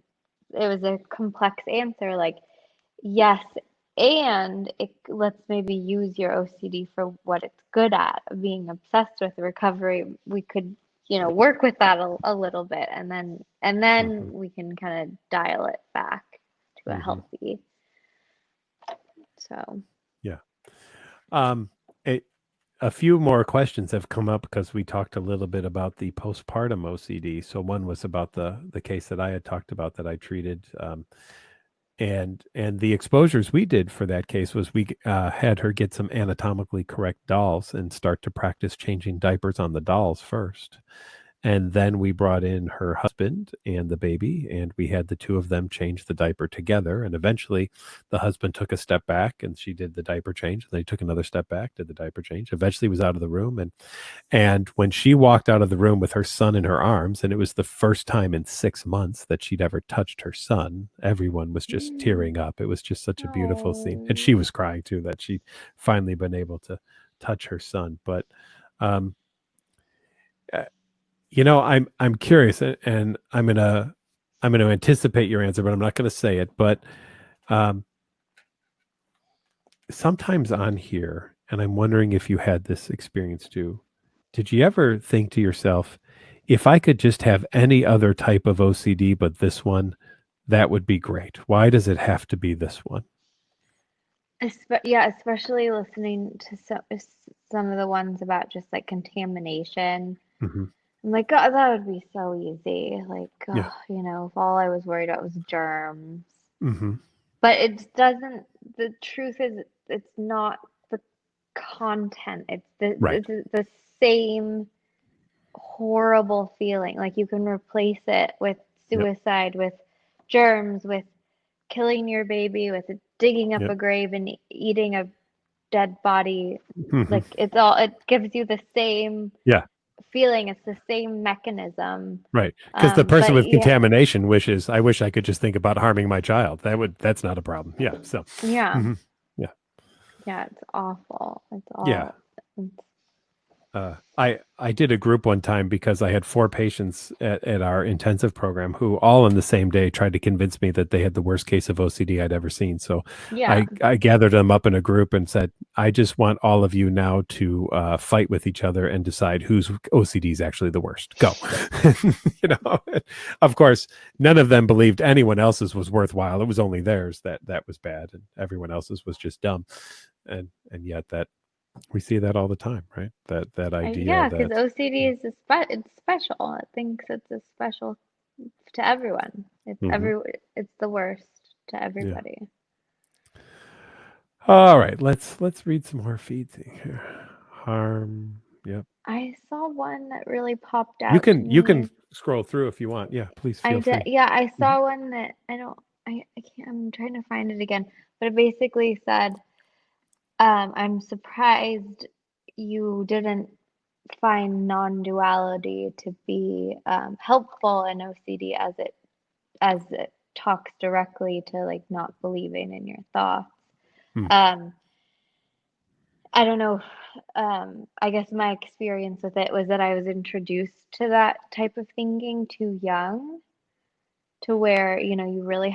it was a complex answer, like, yes, and let's maybe use your OCD for what it's good at, being obsessed with recovery. We could, you know, work with that a little bit, and then Mhm. we can kind of dial it back to a Mhm. healthy. So. Yeah. Um a, a few more questions have come up because we talked a little bit about the postpartum OCD. So one was about the case that I had talked about that I treated. And the exposures we did for that case was we had her get some anatomically correct dolls and start to practice changing diapers on the dolls first. And then we brought in her husband and the baby, and we had the two of them change the diaper together. And eventually the husband took a step back and she did the diaper change. And they took another step back, did the diaper change. Eventually was out of the room. And when she walked out of the room with her son in her arms, and it was the first time in 6 months that she'd ever touched her son, everyone was just tearing up. It was just such a beautiful scene. And she was crying too, that she'd finally been able to touch her son. But, I'm curious, and I'm gonna anticipate your answer, but I'm not gonna say it. But sometimes on here, and I'm wondering if you had this experience too. Did you ever think to yourself, if I could just have any other type of OCD but this one, that would be great? Why does it have to be this one? Yeah, especially listening to some of the ones about just like contamination. Mm-hmm. I'm like, God, that would be so easy. Like, Yeah. if all I was worried about was germs. Mm-hmm. But it doesn't, the truth is, it's not the content. It's Right. the same horrible feeling. Like you can replace it with Yep. suicide, with germs, with killing your baby, with digging up Yep. a grave and eating a dead body. Mm-hmm. Like it gives you the same Yeah. feeling. It's the same mechanism. Right. Because the person But with yeah, contamination wishes, I wish I could just think about harming my child. That's not a problem. Yeah. So, yeah, mhm. Yeah. yeah, it's awful. It's Yeah. all, it's, I did a group one time because I had 4 patients at our intensive program who all on the same day tried to convince me that they had the worst case of OCD I'd ever seen. So yeah, I gathered them up in a group and said, I just want all of you now to fight with each other and decide whose OCD is actually the worst. Go. Of course, none of them believed anyone else's was worthwhile. It was only theirs that was bad, and everyone else's was just dumb. And yet that we see that all the time, right? That idea yeah, because that OCD is it's special. It thinks it's a special to everyone. Mhm. It's the worst to Yeah. everybody. All right, let's read some more feeds here. Harm. Yep. I saw one that really popped You out to can me. scroll through if you want. Yeah, please I feel did, free. yeah, I Mhm. saw one that I can't, I'm trying to find it again, but it basically said, I'm surprised you didn't find non-duality to be helpful in OCD as it talks directly to like not believing in your thoughts. Hmm. Um, I don't know. I guess my experience with it was that I was introduced to that type of thinking too young, to where, you really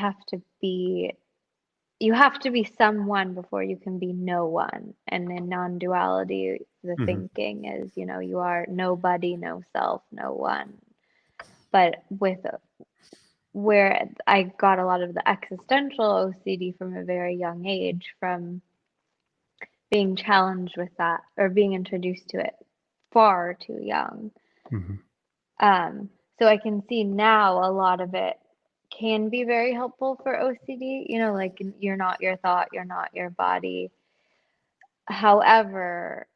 you have to be someone before you can be no one. And in non-duality, the Hmm. thinking is, you are nobody, no self, no one. But with where I got a lot of the existential OCD from a very young age, from being challenged with that or being introduced to it far too young. Hmm. So I can see now a lot of it can be very helpful for OCD, like you're not your thought, you're not your body. However,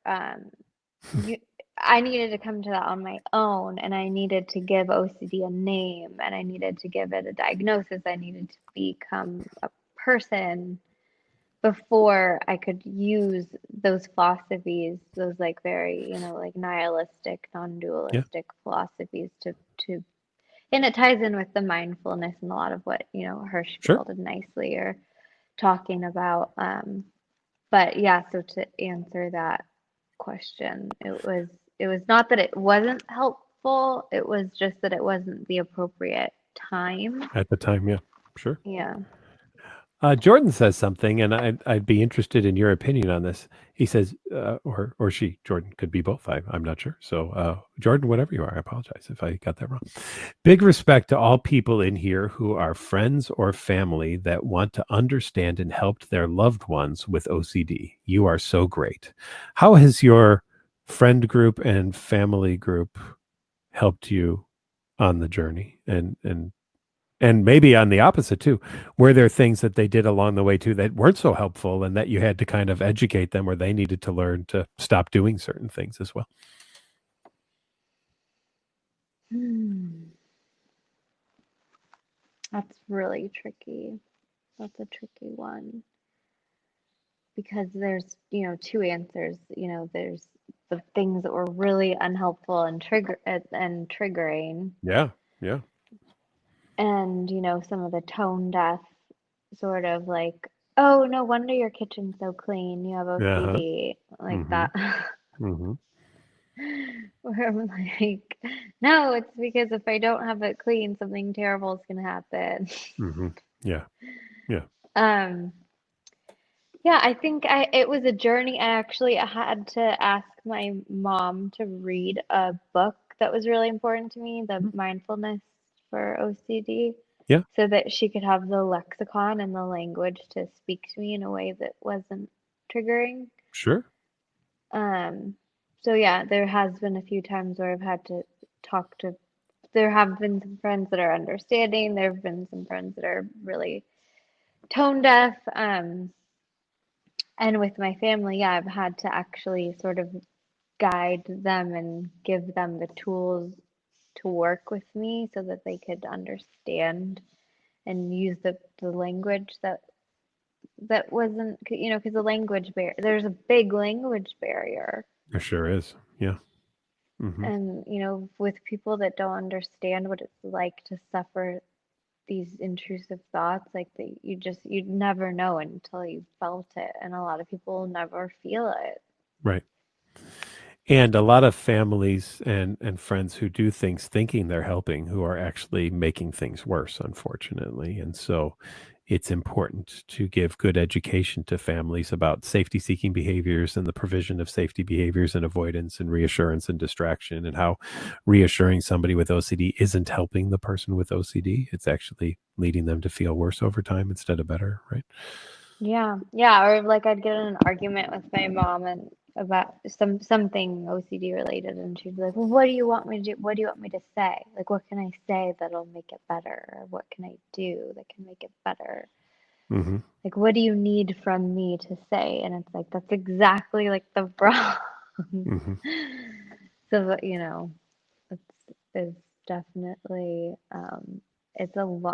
you, I needed to come to that on my own, and I needed to give OCD a name, and I needed to give it a diagnosis. I needed to become a person before I could use those philosophies, those like very, like nihilistic, Yeah. non-dualistic philosophies to and it ties in with the mindfulness and a lot of what, Sure. Hirschfeld did nicely or talking about. But yeah, so to answer that question, it was not that it wasn't helpful, it was just that it wasn't the appropriate time. At the time, yeah. Sure. Yeah. Jordan says something, and I'd be interested in your opinion on this. He says, or she, Jordan, could be both. I'm not sure. So, Jordan, whatever you are, I apologize if I got that wrong. Big respect to all people in here who are friends or family that want to understand and help their loved ones with OCD. You are so great. How has your friend group and family group helped you on the journey? And maybe on the opposite too, were there things that they did along the way too that weren't so helpful and that you had to kind of educate them, or they needed to learn to stop doing certain things as well? Hmm. That's really tricky. That's a tricky one because there's, two answers. There's the things that were really unhelpful and triggering, Yeah. Yeah. and some of the tone deaf sort of like, oh, no wonder your kitchen's so clean. You have Uh-huh. OCD, like Mm-hmm. that. Mm-hmm. Where I'm like, no, it's because if I don't have it clean, something terrible is gonna happen. Mm-hmm. Yeah. Yeah. Um, yeah, I think it was a journey. I had to ask my mom to read a book that was really important to me, the Mm. mindfulness for OCD, Yeah. so that she could have the lexicon and the language to speak to me in a way that wasn't triggering. Sure. Um, so yeah, there has been a few times where I've had to talk to, there have been some friends that are understanding, there have been some friends that are really tone deaf. And with my family, yeah, I've had to actually sort of guide them and give them the tools to work with me so that they could understand and use the language that wasn't, because the language barrier, there's a big language barrier. There sure is. Yeah. Mm-hmm. And, with people that don't understand what it's like to suffer these intrusive thoughts, like that you'd never know until you felt it. And a lot of people never feel it. Right. And a lot of families and friends who do things thinking they're helping who are actually making things worse, unfortunately. And so it's important to give good education to families about safety seeking behaviors and the provision of safety behaviors and avoidance and reassurance and distraction, and how reassuring somebody with OCD isn't helping the person with OCD. It's actually leading them to feel worse over time instead of better, right? Yeah, yeah, or like I'd get in an argument with my mom and about something OCD related, and she'd be like, "Well, what do you want me to do? What do you want me to say? Like, what can I say that'll make it better? Or what can I do that can make it better? Mm-hmm. Like, what do you need from me to say?" And it's like that's exactly like the problem. Mm-hmm. So, it's definitely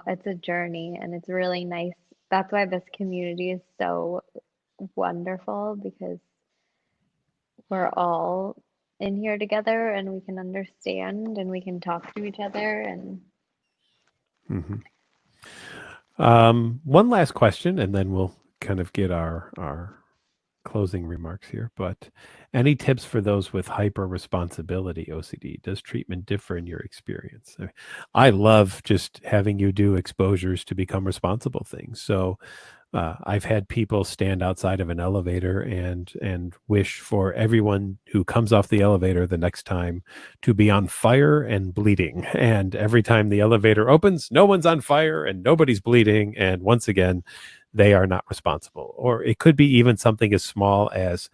it's a journey, and it's really nice. That's why this community is so wonderful, because we're all in here together and we can understand and we can talk to each other and Mm-hmm. One last question, and then we'll kind of get our closing remarks here. But any tips for those with hyper responsibility OCD? Does treatment differ in your experience? I love just having you do exposures to become responsible things. So I've had people stand outside of an elevator and wish for everyone who comes off the elevator the next time to be on fire and bleeding. And every time the elevator opens, no one's on fire and nobody's bleeding. And once again, they are not responsible. Or it could be even something as small as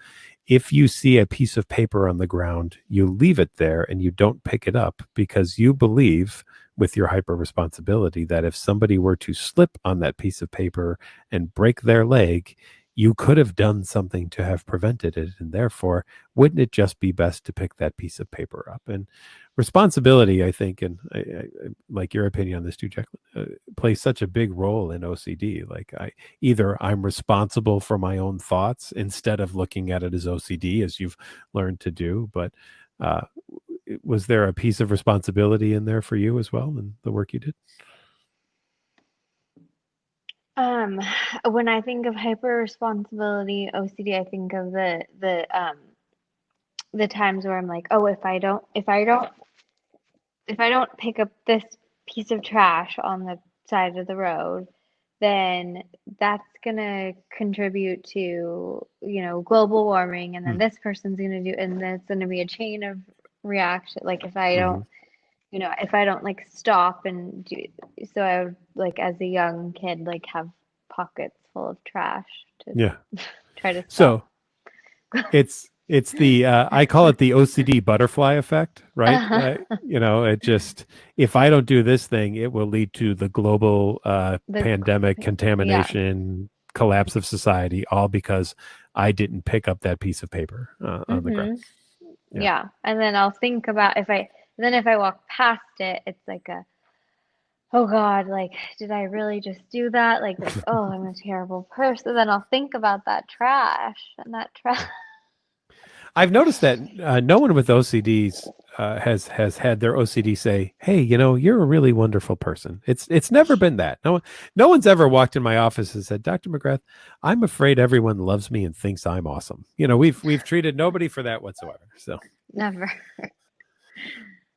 if you see a piece of paper on the ground, you leave it there and you don't pick it up because you believe with your hyper responsibility that if somebody were to slip on that piece of paper and break their leg, you could have done something to have prevented it. And therefore, wouldn't it just be best to pick that piece of paper up? And responsibility, I think, and I like your opinion on this too, Jack, plays such a big role in OCD. Like I'm responsible for my own thoughts instead of looking at it as OCD, as you've learned to do. But uh, was there a piece of responsibility in there for you as well in the work you did? um when I think of hyper responsibility OCD, I think of the times where I'm like, oh, if I don't pick up this piece of trash on the side of the road, then that's gonna contribute to, global warming, and then Mm, this person's gonna do, and then it's gonna be a chain of reaction. Like mhm. if I don't like stop and do, so I would like as a young kid like have pockets full of trash to Yeah. try to stop. So it's the I call it the OCD butterfly effect, right? Uh-huh. It just if I don't do this thing, it will lead to the global The pandemic, yeah. contamination, collapse of society, all because I didn't pick up that piece of paper on the ground. Mm-hmm. Yeah. Yeah. And then I'll think about if And then if I walk past it, it's like a, oh God, like, did I really just do that? Like, oh, I'm a terrible person. Then I'll think about that trash and that trash. I've noticed that no one with OCDs has had their OCD say, "Hey, you're a really wonderful person." It's never been that. No one's ever walked in my office and said, "Dr. McGrath, I'm afraid everyone loves me and thinks I'm awesome." We've treated nobody for that whatsoever. So Never.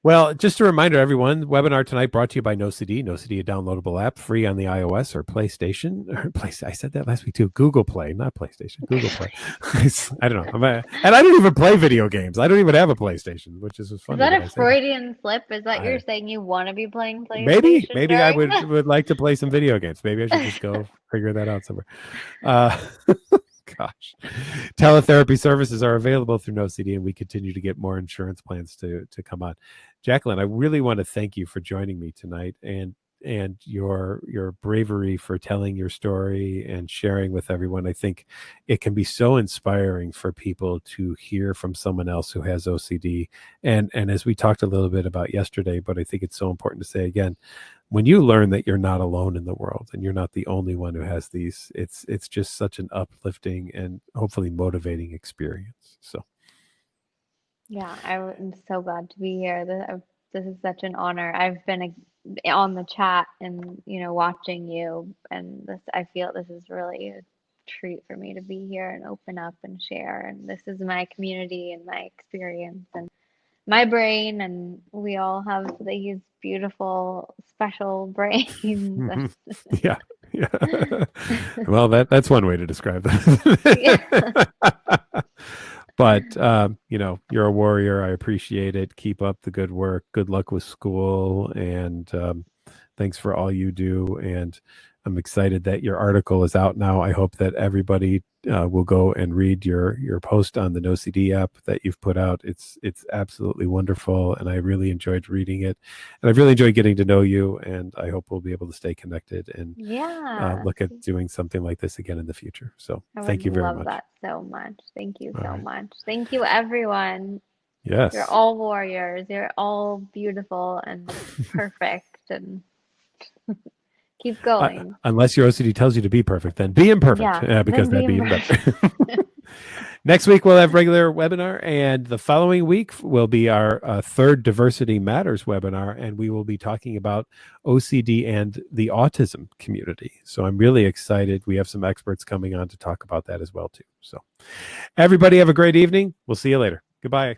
well, just a reminder, everyone, webinar tonight brought to you by NoCD. NoCD, a downloadable app, free on the iOS or PlayStation. I said that last week too. Google Play, not PlayStation. Google Play. I don't know. And I don't even play video games. I don't even have a PlayStation, which is funny. Is that a Freudian slip? Is that you're saying you want to be playing PlayStation? Maybe I would like to play some video games. Maybe I should just go figure that out somewhere. Gosh, teletherapy services are available through NoCD, and we continue to get more insurance plans to come on. Jacqueline, I really want to thank you for joining me tonight, and your bravery for telling your story and sharing with everyone. I think it can be so inspiring for people to hear from someone else who has OCD, and as we talked a little bit about yesterday, but I think it's so important to say again, when you learn that you're not alone in the world and you're not the only one who has these, it's just such an uplifting and hopefully motivating experience. So yeah, I'm so glad to be here. This is such an honor. I've been on the chat and watching you, and I feel this is really a treat for me to be here and open up and share. And this is my community and my experience and my brain, and we all have these beautiful, special brains. yeah. Well, that's one way to describe that. But you're a warrior. I appreciate it. Keep up the good work. Good luck with school, and thanks for all you do. And I'm excited that your article is out now. I hope that everybody will go and read your post on the NoCD app that you've put out. It's absolutely wonderful, and I really enjoyed reading it, and I've really enjoyed getting to know you. And I hope we'll be able to stay connected and look at doing something like this again in the future. So thank you very much. I love that so much. Thank you so much. Thank you, everyone. Yes, you're all warriors. You're all beautiful and perfect, and keep going. Unless your OCD tells you to be perfect, then be imperfect. Because that'd be even better. Next week, we'll have regular webinar. And the following week will be our third Diversity Matters webinar. And we will be talking about OCD and the autism community. So I'm really excited. We have some experts coming on to talk about that as well, too. So everybody have a great evening. We'll see you later. Goodbye.